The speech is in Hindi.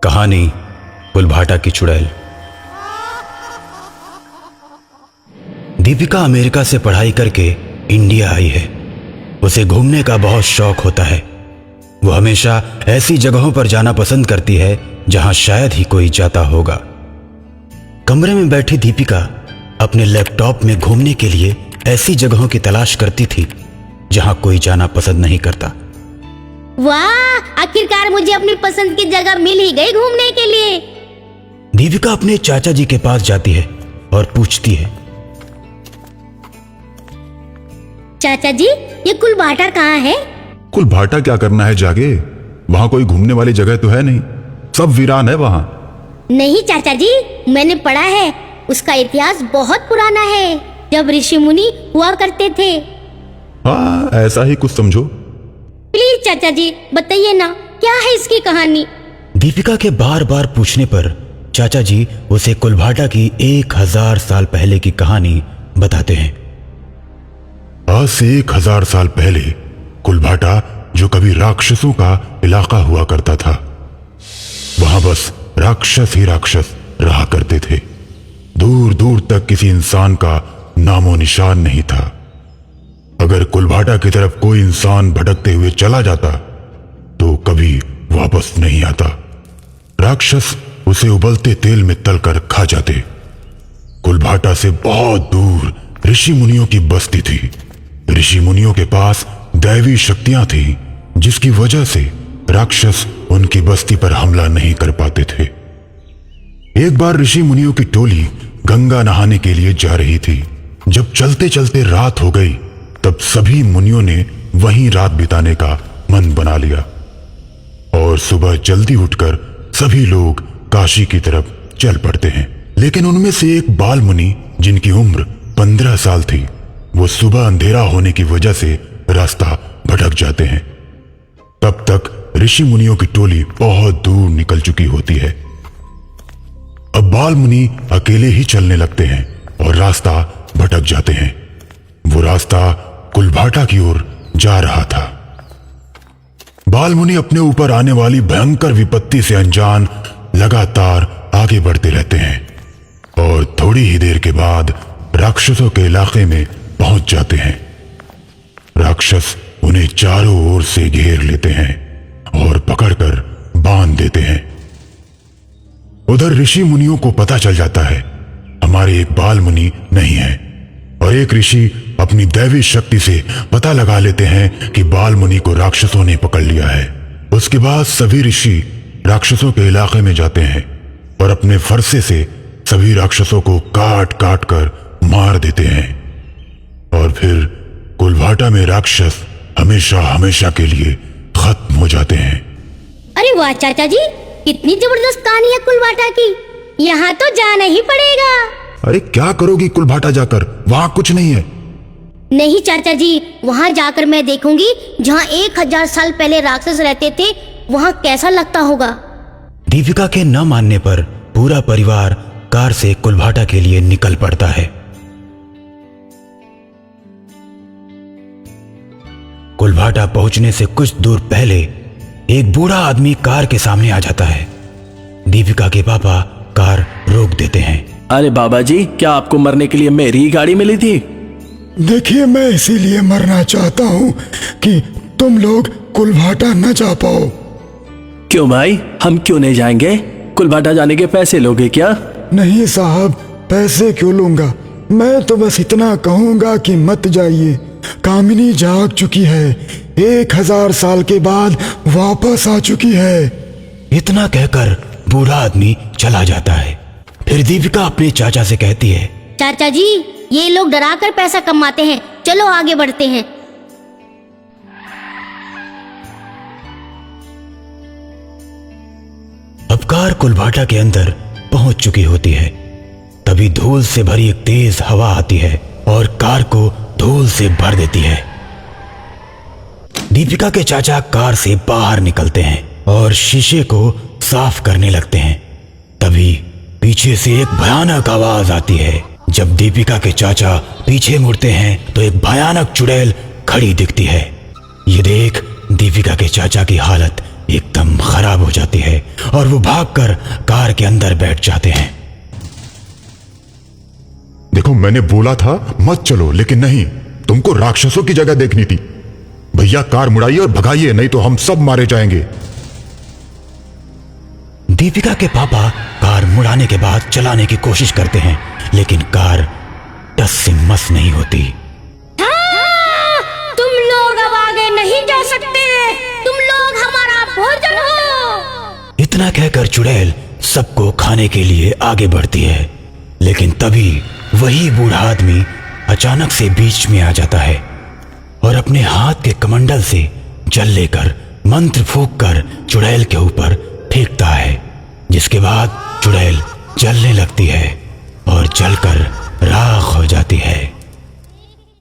कहानी कुलभाटा की चुड़ैल। दीपिका अमेरिका से पढ़ाई करके इंडिया आई है। उसे घूमने का बहुत शौक होता है। वो हमेशा ऐसी जगहों पर जाना पसंद करती है जहां शायद ही कोई जाता होगा। कमरे में बैठी दीपिका अपने लैपटॉप में घूमने के लिए ऐसी जगहों की तलाश करती थी जहां कोई जाना पसंद नहीं करता। वाह, आखिरकार मुझे अपनी पसंद की जगह मिल ही गई घूमने के लिए। दीपिका अपने चाचा जी के पास जाती है और पूछती है, चाचा जी, ये कुलभाटा कहाँ है? कुलभाटा क्या करना है जाके? वहां कोई घूमने वाली जगह तो है नहीं, सब वीरान है वहां। नहीं चाचा जी, मैंने पढ़ा है, उसका इतिहास बहुत पुराना है, जब ऋषि मुनि हुआ करते थे। हाँ, ऐसा ही कुछ समझो। प्लीज चाचा जी बताइए ना, क्या है इसकी कहानी? दीपिका के बार बार पूछने पर चाचा जी उसे कुलभाटा की 1000 साल पहले की कहानी बताते हैं। आज से 1000 साल पहले कुलभाटा, जो कभी राक्षसों का इलाका हुआ करता था, वहां बस राक्षस ही राक्षस रहा करते थे। दूर दूर तक किसी इंसान का नामो निशान नहीं था। अगर कुलभाटा की तरफ कोई इंसान भटकते हुए चला जाता तो कभी वापस नहीं आता। राक्षस उसे उबलते तेल में तलकर खा जाते। कुलभाटा से बहुत दूर ऋषि मुनियों की बस्ती थी। ऋषि मुनियों के पास दैवी शक्तियां थी, जिसकी वजह से राक्षस उनकी बस्ती पर हमला नहीं कर पाते थे। एक बार ऋषि मुनियों की टोली गंगा नहाने के लिए जा रही थी। जब चलते चलते रात हो गई, तब सभी मुनियों ने वहीं रात बिताने का मन बना लिया और सुबह जल्दी उठकर सभी लोग काशी की तरफ चल पड़ते हैं। लेकिन उनमें से एक बाल मुनि, जिनकी उम्र 15 साल थी, वो सुबह अंधेरा होने की वजह से रास्ता भटक जाते हैं। तब तक ऋषि मुनियों की टोली बहुत दूर निकल चुकी होती है। अब बाल मुनि अकेले ही चलने लगते हैं और रास्ता भटक जाते हैं। वो रास्ता कुलभाटा की ओर जा रहा था। बाल मुनि अपने ऊपर आने वाली भयंकर विपत्ति से अनजान लगातार आगे बढ़ते रहते हैं और थोड़ी ही देर के बाद राक्षसों के इलाके में पहुंच जाते हैं। राक्षस उन्हें चारों ओर से घेर लेते हैं और पकड़कर बांध देते हैं। उधर ऋषि मुनियों को पता चल जाता है हमारे एक बाल मुनि नहीं है, और एक ऋषि अपनी दैवी शक्ति से पता लगा लेते हैं कि बाल मुनि को राक्षसों ने पकड़ लिया है। उसके बाद सभी ऋषि राक्षसों के इलाके में जाते हैं और अपने फरसे से सभी राक्षसों को काट काट कर मार देते हैं, और फिर कुलभाटा में राक्षस हमेशा हमेशा के लिए खत्म हो जाते हैं। अरे वाह चाचा जी, कितनी जबरदस्त कहानी है कुलभाटा की, यहाँ तो जाना ही पड़ेगा। अरे क्या करोगी कुलभाटा जाकर? वहां कुछ नहीं है। नहीं चाचा जी, वहाँ जाकर मैं देखूंगी जहाँ 1000 साल पहले राक्षस रहते थे, वहाँ कैसा लगता होगा। दीपिका के न मानने पर पूरा परिवार कार से कुलभाटा के लिए निकल पड़ता है। कुलभाटा पहुंचने से कुछ दूर पहले एक बूढ़ा आदमी कार के सामने आ जाता है। दीपिका के पापा कार रोक देते हैं। अरे बाबा जी, क्या आपको मरने के लिए मेरी ही गाड़ी मिली थी? देखिए, मैं इसीलिए मरना चाहता हूँ कि तुम लोग कुलभाटा न जा पाओ। क्यों भाई, हम क्यों नहीं जाएंगे? कुलभाटा जाने के पैसे लोगे क्या? नहीं साहब, पैसे क्यों लूंगा? मैं तो बस इतना कहूंगा कि मत जाइए। कामिनी जाग चुकी है, 1000 साल के बाद वापस आ चुकी है। इतना कहकर बूढ़ा आदमी चला जाता है। फिर दीपिका अपने चाचा से कहती है, चाचा जी, ये लोग डरा कर पैसा कमाते हैं, चलो आगे बढ़ते हैं। अब कार कुलभाटा के अंदर पहुंच चुकी होती है। तभी धूल से भरी एक तेज हवा आती है और कार को धूल से भर देती है। दीपिका के चाचा कार से बाहर निकलते हैं और शीशे को साफ करने लगते हैं। तभी पीछे से एक भयानक आवाज आती है। जब दीपिका के चाचा पीछे मुड़ते हैं तो एक भयानक चुड़ैल खड़ी दिखती है। ये देख दीपिका के चाचा की हालत एकदम खराब हो जाती है और वो भागकर कार के अंदर बैठ जाते हैं। देखो, मैंने बोला था मत चलो, लेकिन नहीं, तुमको राक्षसों की जगह देखनी थी। भैया कार मुड़ाइए और भगाइए, नहीं तो हम सब मारे जाएंगे। दीपिका के पापा कार मुड़ाने के बाद चलाने की कोशिश करते हैं, लेकिन कार टस से मस नहीं होती। तुम लोग अब आगे नहीं जा सकते, तुम लोग हमारा भोजन हो। इतना कहकर चुड़ैल सबको खाने के लिए आगे बढ़ती है, लेकिन तभी वही बूढ़ा आदमी अचानक से बीच में आ जाता है और अपने हाथ के कमंडल से जल लेकर मंत्र फूंककर चुड़ैल के ऊपर फेंकता है, जिसके बाद चुड़ैल जलने लगती है और जलकर राख हो जाती है।